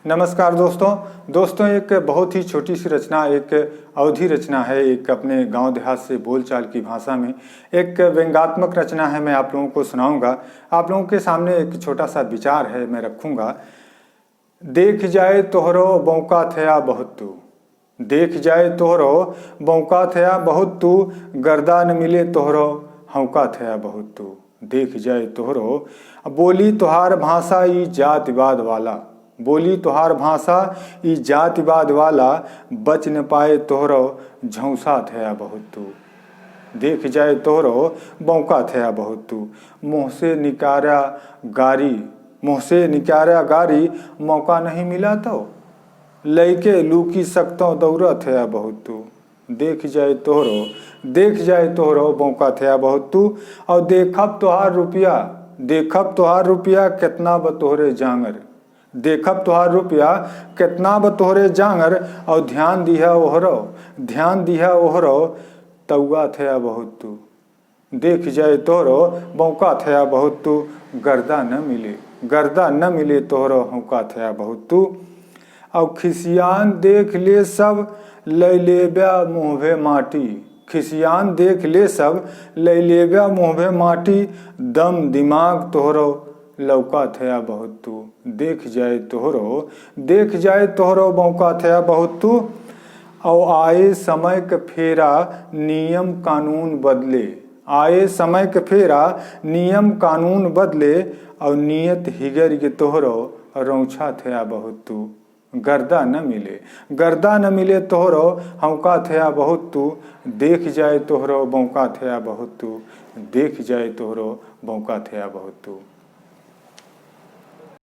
नमस्कार दोस्तों एक बहुत ही छोटी सी रचना, एक अवधि रचना है, एक अपने गांव देहात से बोलचाल की भाषा में एक व्यंग्यात्मक रचना है। मैं आप लोगों को सुनाऊंगा। आप लोगों के सामने एक छोटा सा विचार है, मैं रखूंगा। देख जाए तोहरो बौका थया बहुत तू, देख जाए तोहरो बौका थया बहुत तू, गर्दा न मिले तोहरो हौका थया बहुत तू। देख जाए तोहरो बोली तोहार भाषा ई जातिवाद वाला, बोली तोहार भाषा ई जातिवाद वाला, बच न पाए तोहरो झौसा थया बहुत तू। देख जाए तोहरो बौका थया बहुत तू, मुँह से निकारा गारी, मुँह से निकारा गारी, मौका नहीं मिला तो लैके लूकी सकतों दौरा थया बहुत तू। देख जाए तोहरो बौका थया बहुत तू, और देखब तोहार रुपया, देखब तोहार रुपया कितना बतोहरे जांगर, देखब तोहार रुपया कितना बतोहरे जांगर, और ध्यान दिया ओहरो तौआ थया बहुत तू। देख जाए तोहरो बौका थया बहुत तू, गर्दा न मिले तोहरो हौका थया बहुत तू। और खिसियान देख ले सब लै लेब्या मुँहभे माटी, खिसियान देख ले सब लै लेब्या मुँहभे माटी, दम दिमाग तोहरो लौका थया बहुत तू। देख जाए तोहरो बौका थया बहुत तू, और आए समय के फेरा नियम कानून बदले, आए समय के फेरा नियम कानून बदले, और नियत हिगर के तोहरो रौछा थया बहुत तू। गर्दा न मिले तोहरो हौका थया बहुत तू। देख जाए तोहरो बौका थया बहुत तू, देख जाए तोहरो बौका थया बहुत तू।